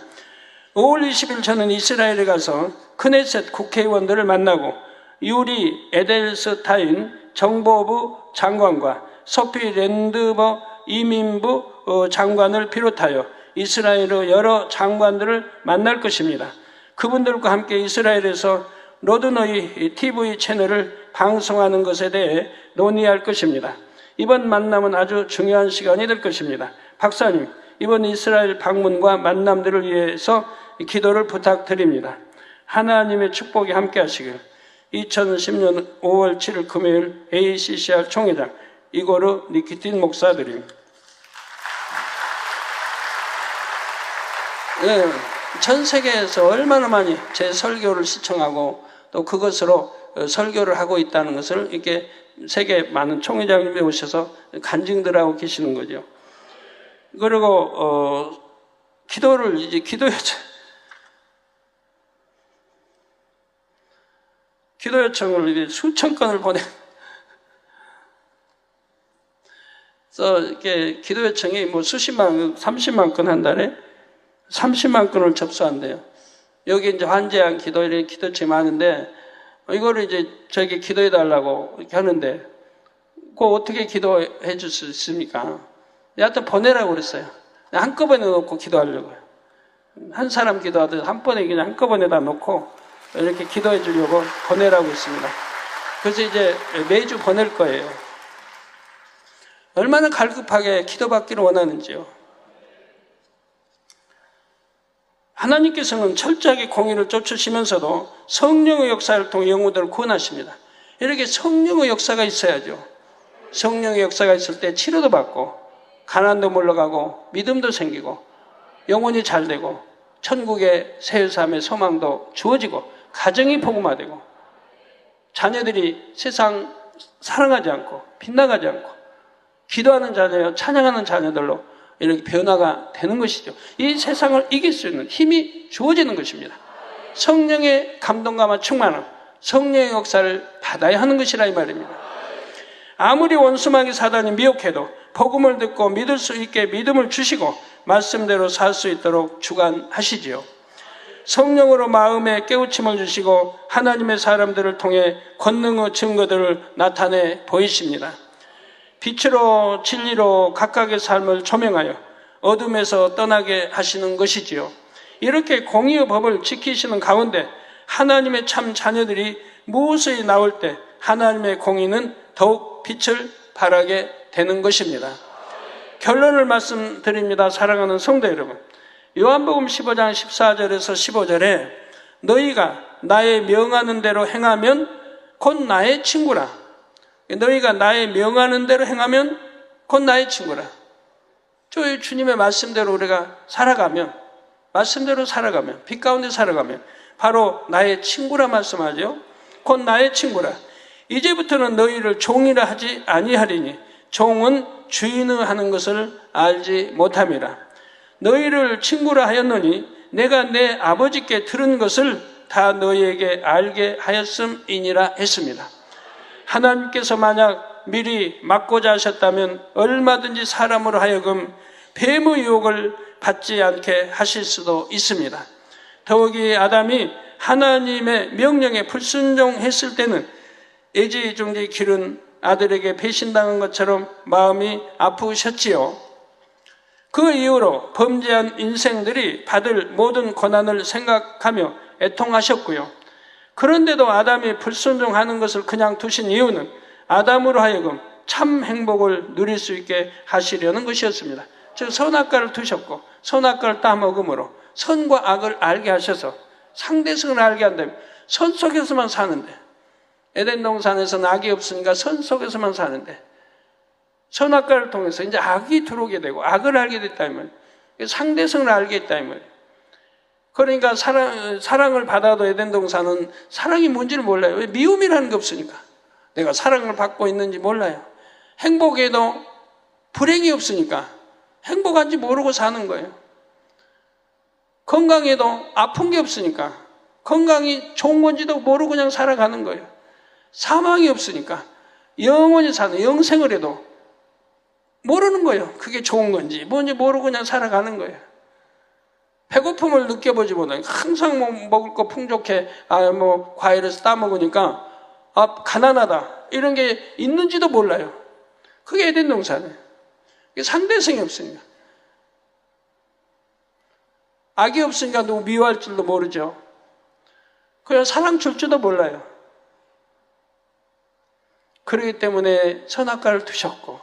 S2: 5월 20일 저는 이스라엘에 가서 크네셋 국회의원들을 만나고 유리 에델스타인 정보부 장관과 소피 랜드버 이민부 장관을 비롯하여 이스라엘의 여러 장관들을 만날 것입니다. 그분들과 함께 이스라엘에서 로드노이 TV 채널을 방송하는 것에 대해 논의할 것입니다. 이번 만남은 아주 중요한 시간이 될 것입니다. 박사님, 이번 이스라엘 방문과 만남들을 위해서 기도를 부탁드립니다. 하나님의 축복이 함께 하시길. 2010년 5월 7일 금요일 ACCR 총회장 이고르 니키틴 목사드림. 전 세계에서 얼마나 많이 제 설교를 시청하고 또 그것으로 설교를 하고 있다는 것을 이렇게 세계 많은 총회장님이 오셔서 간증들 하고 계시는 거죠. 그리고 기도를 이제 기도 요청을 이제 수천 건을 그래서 이렇게 기도 요청이 뭐 수십만, 30만 건 한 달에 30만 건을 접수한대요. 여기 이제 환재한 기도, 이렇게 기도청이 많은데, 이거를 이제 저에게 기도해 달라고 이렇게 하는데, 그거 어떻게 기도해 줄 수 있습니까? 여하튼 보내라고 그랬어요. 한꺼번에 놓고 기도하려고요. 한 사람 기도하듯 한 번에 그냥 한꺼번에다 놓고 이렇게 기도해 주려고 보내라고 했습니다. 그래서 이제 매주 보낼 거예요. 얼마나 갈급하게 기도받기를 원하는지요. 하나님께서는 철저하게 공의를 쫓으시면서도 성령의 역사를 통해 영혼들을 구원하십니다. 이렇게 성령의 역사가 있어야죠. 성령의 역사가 있을 때 치료도 받고 가난도 물러가고 믿음도 생기고 영혼이 잘 되고 천국의 새 삶의 소망도 주어지고 가정이 복음화되고 자녀들이 세상 사랑하지 않고 빗나가지 않고 기도하는 자녀요 찬양하는 자녀들로 이렇게 변화가 되는 것이죠. 이 세상을 이길 수 있는 힘이 주어지는 것입니다. 성령의 감동감과 충만함, 성령의 역사를 받아야 하는 것이라 이 말입니다. 아무리 원수마귀 사단이 미혹해도 복음을 듣고 믿을 수 있게 믿음을 주시고 말씀대로 살 수 있도록 주관하시지요. 성령으로 마음에 깨우침을 주시고 하나님의 사람들을 통해 권능의 증거들을 나타내 보이십니다. 빛으로 진리로 각각의 삶을 조명하여 어둠에서 떠나게 하시는 것이지요. 이렇게 공의의 법을 지키시는 가운데 하나님의 참 자녀들이 무엇이 나올 때 하나님의 공의는 더욱 빛을 발하게 되는 것입니다. 결론을 말씀드립니다. 사랑하는 성도 여러분, 요한복음 15장 14절에서 15절에 너희가 나의 명하는 대로 행하면 곧 나의 친구라. 너희가 나의 명하는 대로 행하면 곧 나의 친구라. 저희 주님의 말씀대로 우리가 살아가면, 말씀대로 살아가면, 빛 가운데 살아가면 바로 나의 친구라 말씀하죠. 곧 나의 친구라. 이제부터는 너희를 종이라 하지 아니하리니 종은 주인의 하는 것을 알지 못함이라. 너희를 친구라 하였노니 내가 내 아버지께 들은 것을 다 너희에게 알게 하였음이니라 했습니다. 하나님께서 만약 미리 막고자 하셨다면 얼마든지 사람으로 하여금 뱀의 유혹을 받지 않게 하실 수도 있습니다. 더욱이 아담이 하나님의 명령에 불순종했을 때는 애지중지 기른 아들에게 배신당한 것처럼 마음이 아프셨지요. 그 이후로 범죄한 인생들이 받을 모든 고난을 생각하며 애통하셨고요. 그런데도 아담이 불순종하는 것을 그냥 두신 이유는 아담으로 하여금 참 행복을 누릴 수 있게 하시려는 것이었습니다. 즉 선악과를 두셨고 선악과를 따먹음으로 선과 악을 알게 하셔서 상대성을 알게 한다면 선 속에서만 사는데, 에덴 동산에서는 악이 없으니까 선 속에서만 사는데 선악과를 통해서 이제 악이 들어오게 되고 악을 알게 됐다면 상대성을 알게 했다면, 그러니까 사랑을 받아도 에덴 동산은 사랑이 뭔지를 몰라요. 왜? 미움이라는 게 없으니까. 내가 사랑을 받고 있는지 몰라요. 행복에도 불행이 없으니까 행복한지 모르고 사는 거예요. 건강에도 아픈 게 없으니까 건강이 좋은 건지도 모르고 그냥 살아가는 거예요. 사망이 없으니까 영원히 사는, 영생을 해도 모르는 거예요. 그게 좋은 건지 뭔지 모르고 그냥 살아가는 거예요. 배고픔을 느껴보지 못하고 항상 먹을 거 풍족해, 과일을 따먹으니까 가난하다 이런 게 있는지도 몰라요. 그게 에덴 동산이에요. 상대성이 없으니까. 악이 없으니까 누구 미워할 줄도 모르죠. 그냥 사랑 줄 줄도 몰라요. 그렇기 때문에 선악과를 두셨고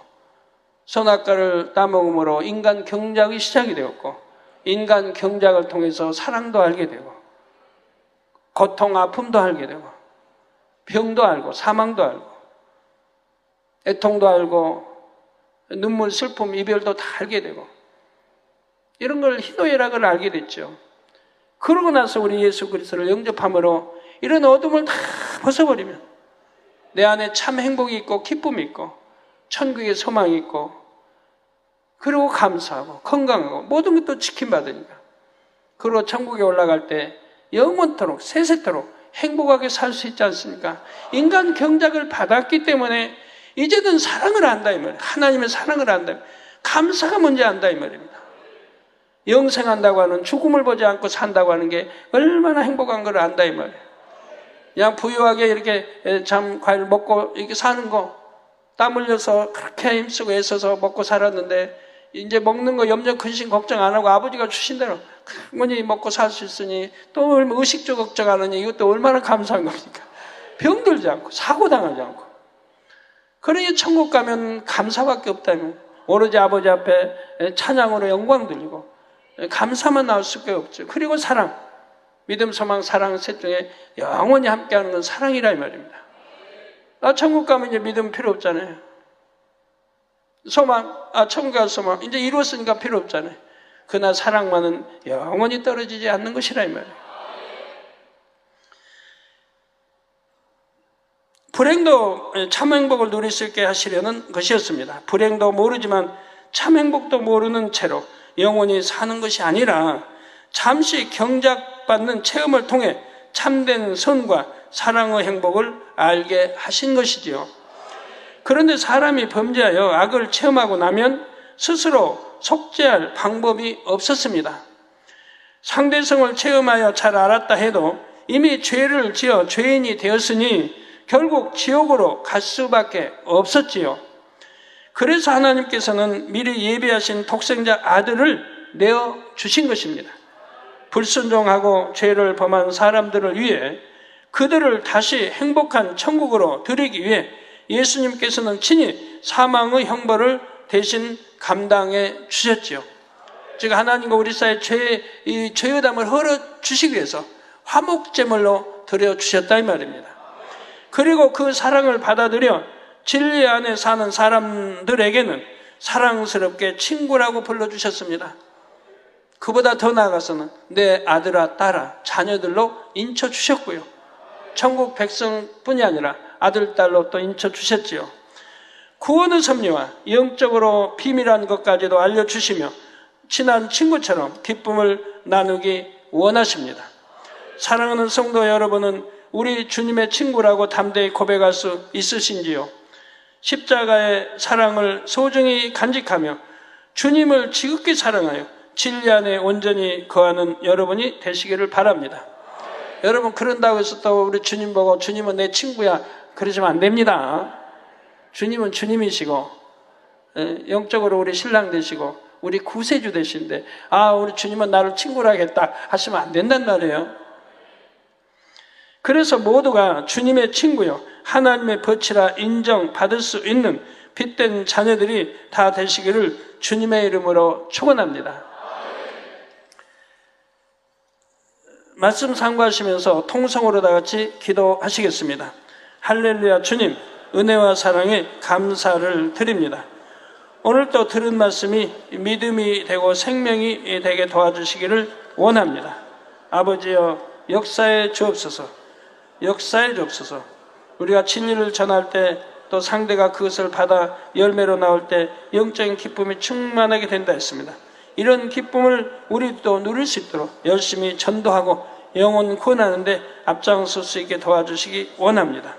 S2: 선악과를 따먹음으로 인간 경작이 시작이 되었고 인간 경작을 통해서 사랑도 알게 되고 고통, 아픔도 알게 되고 병도 알고 사망도 알고 애통도 알고 눈물, 슬픔, 이별도 다 알게 되고 이런 걸 희노애락을 알게 됐죠. 그러고 나서 우리 예수 그리스도를 영접함으로 이런 어둠을 다 벗어버리면 내 안에 참 행복이 있고 기쁨이 있고 천국의 소망이 있고 그리고 감사하고 건강하고 모든 것도 지킴받으니까 그리고 천국에 올라갈 때 영원토록 세세토록 행복하게 살 수 있지 않습니까? 인간 경작을 받았기 때문에 이제는 사랑을 안다 이 말이에요. 하나님의 사랑을 안다, 감사가 뭔지 안다 이 말입니다. 영생한다고 하는, 죽음을 보지 않고 산다고 하는 게 얼마나 행복한 걸 안다 이 말이에요. 그냥 부유하게 이렇게 참 과일 먹고 이렇게 사는 거 땀 흘려서 그렇게 힘쓰고 애써서 먹고 살았는데 이제 먹는 거 염려 근심 걱정 안 하고 아버지가 주신 대로 충분히 먹고 살 수 있으니 또 의식주 걱정 안 하니 이것도 얼마나 감사한 겁니까? 병들지 않고 사고 당하지 않고. 그러니 천국 가면 감사밖에 없다면 오로지 아버지 앞에 찬양으로 영광 돌리고 감사만 나올 수밖에 없죠. 그리고 사랑, 믿음, 소망, 사랑 셋 중에 영원히 함께하는 건 사랑이라 이 말입니다. 나 천국 가면 이제 믿음 필요 없잖아요. 소망, 천국 갈 소망 이제 이루었으니까 필요 없잖아요. 그러나 사랑만은 영원히 떨어지지 않는 것이라 이 말이에요. 불행도 참 행복을 누릴 수 있게 하시려는 것이었습니다. 불행도 모르지만 참 행복도 모르는 채로 영원히 사는 것이 아니라 잠시 경작받는 체험을 통해 참된 선과 사랑의 행복을 알게 하신 것이지요. 그런데 사람이 범죄하여 악을 체험하고 나면 스스로 속죄할 방법이 없었습니다. 상대성을 체험하여 잘 알았다 해도 이미 죄를 지어 죄인이 되었으니 결국 지옥으로 갈 수밖에 없었지요. 그래서 하나님께서는 미리 예비하신 독생자 아들을 내어주신 것입니다. 불순종하고 죄를 범한 사람들을 위해 그들을 다시 행복한 천국으로 들이기 위해 예수님께서는 친히 사망의 형벌을 대신 감당해 주셨지요. 즉 하나님과 우리 사이의 죄의 담을 헐어주시기 위해서 화목제물로 드려주셨다 이 말입니다. 그리고 그 사랑을 받아들여 진리 안에 사는 사람들에게는 사랑스럽게 친구라고 불러주셨습니다. 그보다 더 나아가서는 내 아들아 딸아 자녀들로 인쳐주셨고요. 천국 백성뿐이 아니라 아들 딸로 또 인쳐주셨지요. 구원의 섭리와 영적으로 비밀한 것까지도 알려주시며 친한 친구처럼 기쁨을 나누기 원하십니다. 사랑하는 성도 여러분은 우리 주님의 친구라고 담대히 고백할 수 있으신지요? 십자가의 사랑을 소중히 간직하며 주님을 지극히 사랑하여 진리 안에 온전히 거하는 여러분이 되시기를 바랍니다. 여러분, 그런다고 해서 또 우리 주님 보고 주님은 내 친구야 그러시면 안 됩니다. 주님은 주님이시고 영적으로 우리 신랑 되시고 우리 구세주 되신데 우리 주님은 나를 친구로 하겠다 하시면 안 된단 말이에요. 그래서 모두가 주님의 친구요 하나님의 벗이라 인정받을 수 있는 빛된 자녀들이 다 되시기를 주님의 이름으로 축원합니다. 말씀 상고하시면서 통성으로 다 같이 기도하시겠습니다. 할렐루야. 주님, 은혜와 사랑에 감사를 드립니다. 오늘 또 들은 말씀이 믿음이 되고 생명이 되게 도와주시기를 원합니다. 아버지여, 역사에 주옵소서. 역사에 주옵소서. 우리가 진리를 전할 때 또 상대가 그것을 받아 열매로 나올 때 영적인 기쁨이 충만하게 된다 했습니다. 이런 기쁨을 우리도 누릴 수 있도록 열심히 전도하고 영혼 구원하는데 앞장설 수 있게 도와주시기 원합니다.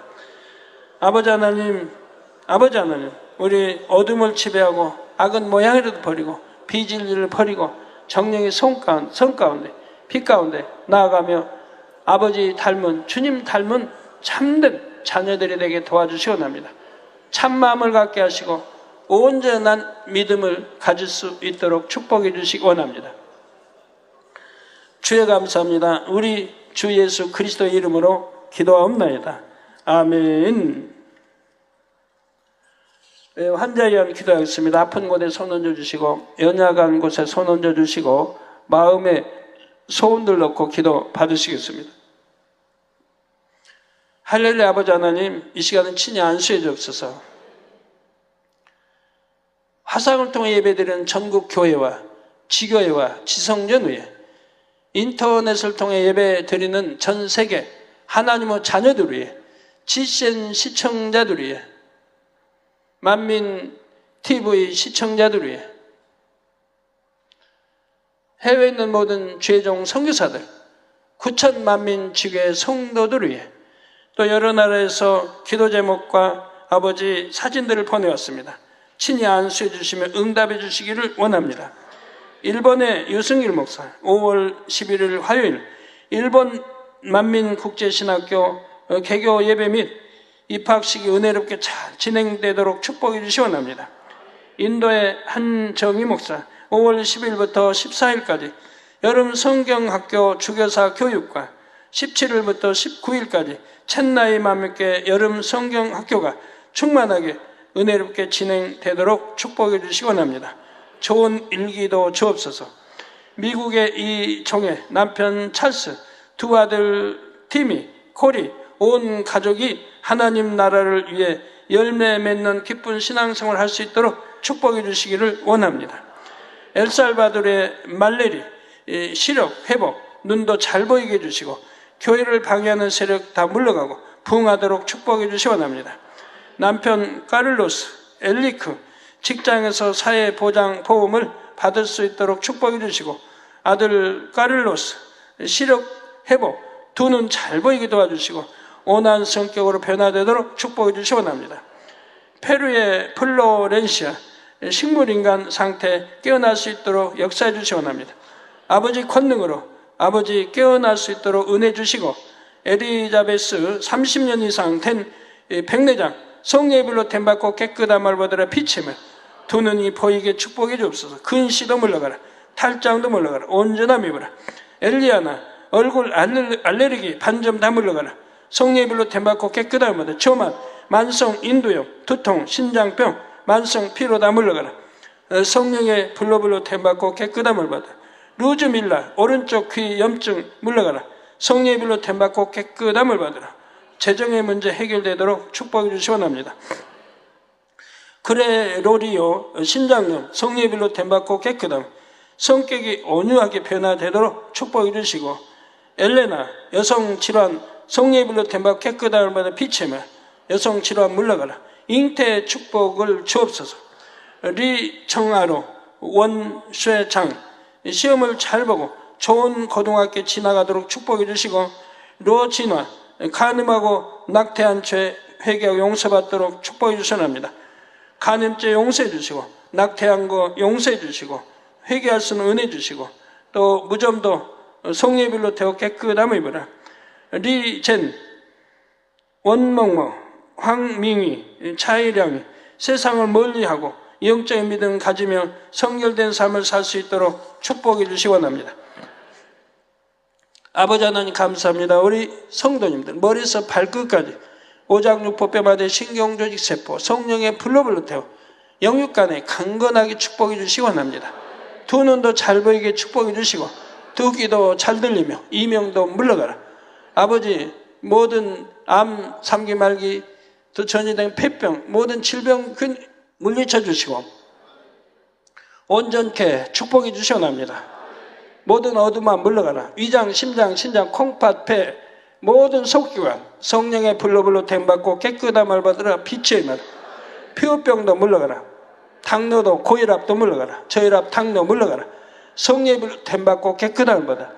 S2: 아버지 하나님, 우리 어둠을 지배하고 악은 모양이라도 버리고 비진리를 버리고 정령의 성 가운데 빛 가운데 나아가며 아버지 닮은, 주님 닮은 참된 자녀들이 되게 도와주시기 원합니다. 참마음을 갖게 하시고 온전한 믿음을 가질 수 있도록 축복해 주시기 원합니다. 주여 감사합니다. 우리 주 예수 그리스도의 이름으로 기도하옵나이다. 아멘. 환자에 의한 기도하겠습니다. 아픈 곳에 손 얹어주시고 연약한 곳에 손 얹어주시고 마음에 소원들 넣고 기도 받으시겠습니다. 할렐루야. 아버지 하나님, 이 시간은 친히 안수해 주옵소서. 화상을 통해 예배드리는 전국 교회와 지교회와 지성전 위에 인터넷을 통해 예배드리는 전 세계 하나님의 자녀들 위에 GCN 시청자들 위에 만민 TV 시청자들 위해 해외에 있는 모든 죄종 선교사들 9천만민 지교의 성도들 위해 또 여러 나라에서 기도 제목과 아버지 사진들을 보내왔습니다. 친히 안수해 주시며 응답해 주시기를 원합니다. 일본의 유승길 목사 5월 11일 화요일 일본 만민국제신학교 개교 예배 및 입학식이 은혜롭게 잘 진행되도록 축복해 주시기 원합니다. 인도의 한정희 목사 5월 10일부터 14일까지 여름 성경학교 주교사 교육과 17일부터 19일까지 첸나이 만민교회 여름 성경학교가 충만하게 은혜롭게 진행되도록 축복해 주시기 원합니다. 좋은 일기도 주옵소서. 미국의 이종의 남편 찰스, 두 아들 티미, 코리, 온 가족이 하나님 나라를 위해 열매 맺는 기쁜 신앙생활을 할 수 있도록 축복해 주시기를 원합니다. 엘살바도르의 말레리, 시력 회복, 눈도 잘 보이게 해주시고 교회를 방해하는 세력 다 물러가고 부흥하도록 축복해 주시기 원합니다. 남편 카를로스, 엘리크, 직장에서 사회보장보험을 받을 수 있도록 축복해 주시고 아들 카를로스, 시력 회복, 두 눈 잘 보이게 도와주시고 온화한 성격으로 변화되도록 축복해 주시기 원합니다. 페루의 플로렌시아, 식물인간 상태 깨어날 수 있도록 역사해 주시기 원합니다. 아버지 권능으로 아버지 깨어날 수 있도록 은혜 주시고 엘리자베스 30년 이상 된 백내장 성예불로 댐받고 깨끗함을 받으라 비치며 두 눈이 보이게 축복해 주옵소서. 근시도 물러가라. 탈장도 물러가라. 온전함 입으라. 엘리아나 얼굴 알레르기 반점 다 물러가라. 성예불로 댐받고 깨끗함을 받으라. 조만 만성 인두염 두통 신장병 만성 피로 다 물러가라. 성령의 불로불로 댐받고 깨끗함을 받아 루즈밀라 오른쪽 귀 염증 물러가라. 성령의 불로 댐받고 깨끗함을 받으라. 재정의 문제 해결되도록 축복해 주시기 원합니다. 그레로리오 신장염 성령의 불로 댐받고 깨끗함 성격이 온유하게 변화되도록 축복해 주시고 엘레나 여성 질환 성령의 불로 댐받고 깨끗함을 받아 비치며 여성 질환 물러가라. 잉태의 축복을 주옵소서. 리청아로 원쇠장 시험을 잘 보고 좋은 고등학교 지나가도록 축복해 주시고 로진화 간음하고 낙태한 죄 회개하고 용서받도록 축복해 주시옵나이다. 간음죄 용서해 주시고 낙태한 거 용서해 주시고 회개할 수 있는 은혜 주시고 또 무좀도 성령의 불로 태워 깨끗함을 입으라. 리젠, 원몽모, 황민희, 차일량이 세상을 멀리하고 영적인 믿음을 가지며 성결된 삶을 살 수 있도록 축복해 주시기 원합니다. 아버지 하나님 감사합니다. 우리 성도님들 머리에서 발끝까지 오장육부 뼈마디 신경조직 세포 성령의 불로 태워 영육간에 강건하게 축복해 주시기 원합니다. 두 눈도 잘 보이게 축복해 주시고 두 귀도 잘 들리며 이명도 물러가라. 아버지 모든 암, 삼기, 말기, 또 전이된 폐병 모든 질병 물리쳐 주시고 온전케 축복해 주시기 원합니다. 모든 어둠아 물러가라. 위장, 심장, 신장, 콩팥, 폐 모든 속기관 성령의 불로 댐받고 깨끗함을 받으라. 빛의 임하라. 피부병도 물러가라. 당뇨도 고혈압도 물러가라. 저혈압, 당뇨 물러가라. 성령의 불로 댐받고 깨끗함을 받으라.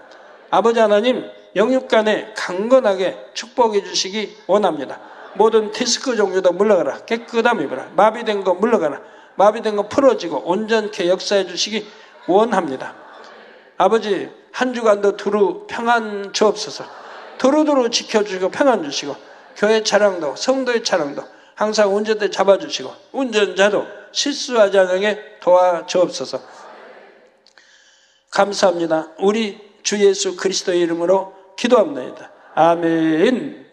S2: 아버지 하나님 영육간에 강건하게 축복해 주시기 원합니다. 모든 디스크 종류도 물러가라. 깨끗함을 입어라. 마비된 거 물러가라. 마비된 거 풀어지고 온전케 역사해 주시기 원합니다. 아버지 한 주간도 두루 평안 주옵소서. 두루두루 지켜주시고 평안 주시고 교회 차량도 성도의 차량도 항상 운전대 잡아주시고 운전자도 실수하지 않게 도와주옵소서. 감사합니다. 우리 주 예수 그리스도의 이름으로 기도합니다. 아멘.